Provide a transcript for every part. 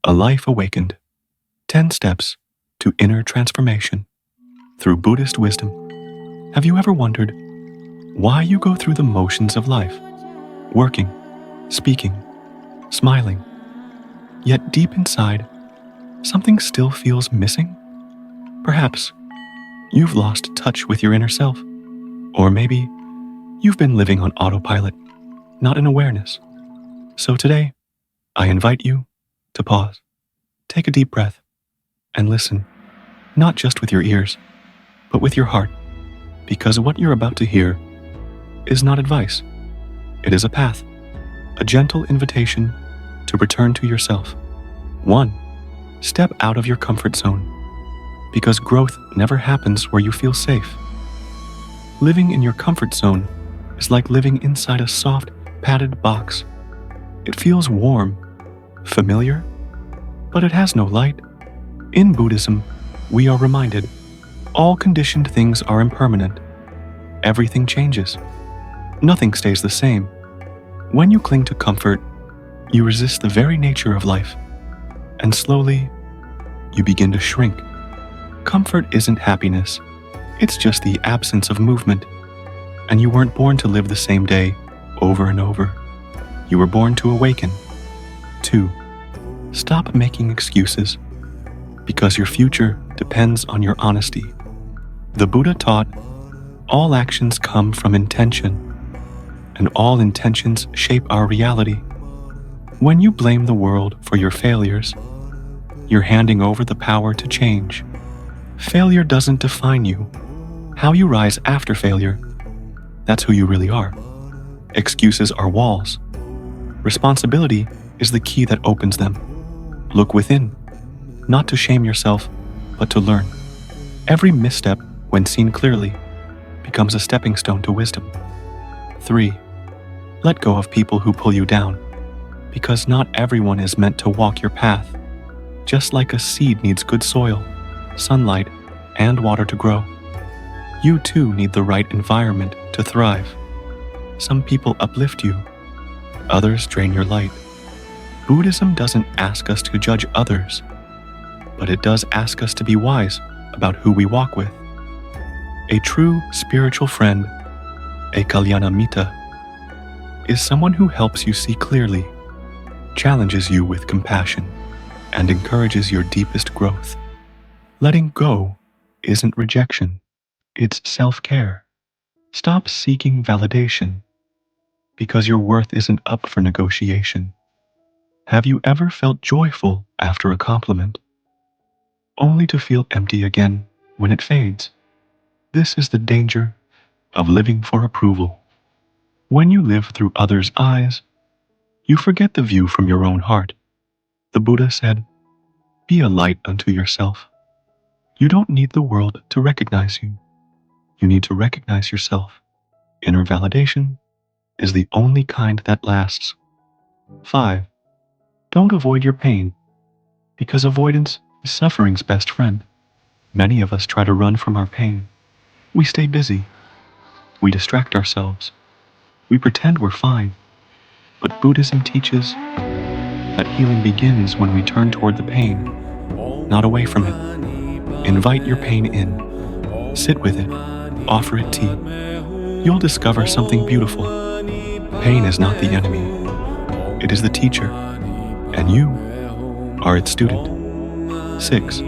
A Life Awakened, 10 Steps to Inner Transformation through Buddhist Wisdom. Have you ever wondered why you go through the motions of life, working, speaking, smiling, yet deep inside, something still feels missing? Perhaps you've lost touch with your inner self, or maybe you've been living on autopilot, not in awareness. So today, I invite you to pause, take a deep breath, and listen, not just with your ears, but with your heart, because what you're about to hear is not advice. It is a path, a gentle invitation to return to yourself. 1. Step out of your comfort zone, because growth never happens where you feel safe. Living in your comfort zone is like living inside a soft, padded box. It feels warm, familiar, but it has no light. In Buddhism, we are reminded all conditioned things are impermanent. Everything changes. Nothing stays the same. When you cling to comfort, you resist the very nature of life, and slowly, you begin to shrink. Comfort isn't happiness. It's just the absence of movement. And you weren't born to live the same day over and over. You were born to awaken. 2. Stop making excuses, because your future depends on your honesty. The Buddha taught, all actions come from intention, and all intentions shape our reality. When you blame the world for your failures, you're handing over the power to change. Failure doesn't define you. How you rise after failure, that's who you really are. Excuses are walls. Responsibility is the key that opens them. Look within, not to shame yourself, but to learn. Every misstep, when seen clearly, becomes a stepping stone to wisdom. 3. Let go of people who pull you down, because not everyone is meant to walk your path. Just like a seed needs good soil, sunlight, and water to grow, you too need the right environment to thrive. Some people uplift you, others drain your light. Buddhism doesn't ask us to judge others, but it does ask us to be wise about who we walk with. A true spiritual friend, a kalyanamitta, is someone who helps you see clearly, challenges you with compassion, and encourages your deepest growth. Letting go isn't rejection, it's self-care. Stop seeking validation, because your worth isn't up for negotiation. Have you ever felt joyful after a compliment, only to feel empty again when it fades? This is the danger of living for approval. When you live through others' eyes, you forget the view from your own heart. The Buddha said, "Be a light unto yourself." You don't need the world to recognize you. You need to recognize yourself. Inner validation is the only kind that lasts. 5. Don't avoid your pain, because avoidance is suffering's best friend. Many of us try to run from our pain. We stay busy. We distract ourselves. We pretend we're fine. But Buddhism teaches that healing begins when we turn toward the pain, not away from it. Invite your pain in. Sit with it. Offer it tea. You'll discover something beautiful. Pain is not the enemy. It is the teacher, and you are its student. 6.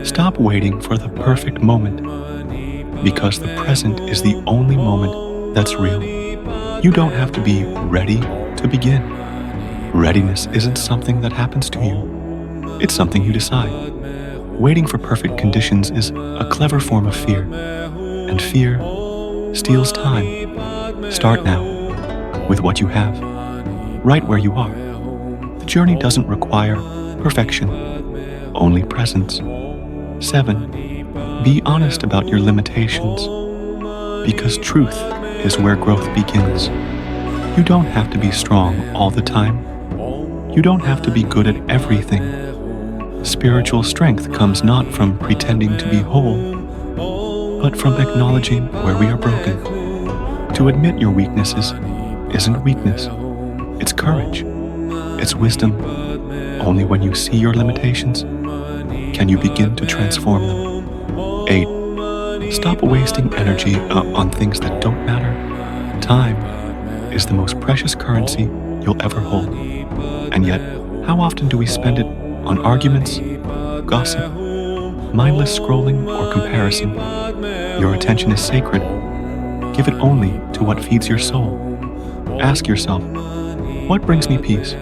Stop waiting for the perfect moment, because the present is the only moment that's real. You don't have to be ready to begin. Readiness isn't something that happens to you. It's something you decide. Waiting for perfect conditions is a clever form of fear, and fear steals time. Start now, with what you have, right where you are. The journey doesn't require perfection, only presence. 7. Be honest about your limitations, because truth is where growth begins. You don't have to be strong all the time. You don't have to be good at everything. Spiritual strength comes not from pretending to be whole, but from acknowledging where we are broken. To admit your weaknesses isn't weakness, it's courage, it's wisdom. Only when you see your limitations can you begin to transform them. 8. Stop wasting energy on things that don't matter. Time is the most precious currency you'll ever hold. And yet, how often do we spend it on arguments, gossip, mindless scrolling, or comparison? Your attention is sacred. Give it only to what feeds your soul. Ask yourself, what brings me peace?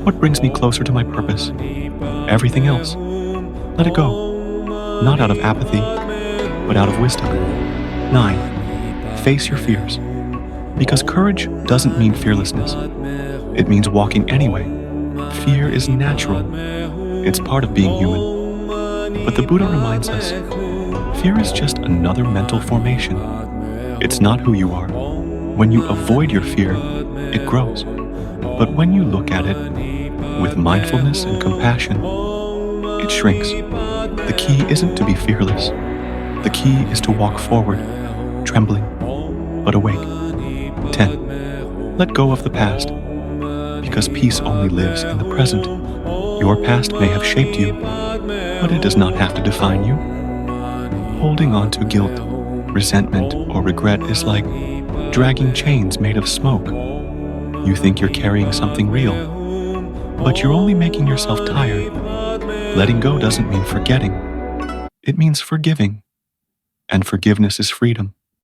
What brings me closer to my purpose? Everything else, let it go. Not out of apathy, but out of wisdom. 9. Face your fears. Because courage doesn't mean fearlessness. It means walking anyway. Fear is natural. It's part of being human. But the Buddha reminds us, fear is just another mental formation. It's not who you are. When you avoid your fear, it grows. But when you look at it with mindfulness and compassion, it shrinks. The key isn't to be fearless. The key is to walk forward, trembling, but awake. 10. Let go of the past. Because peace only lives in the present. Your past may have shaped you, but it does not have to define you. Holding on to guilt, resentment, or regret is like dragging chains made of smoke. You think you're carrying something real, but you're only making yourself tired. Letting go doesn't mean forgetting. It means forgiving. And forgiveness is freedom.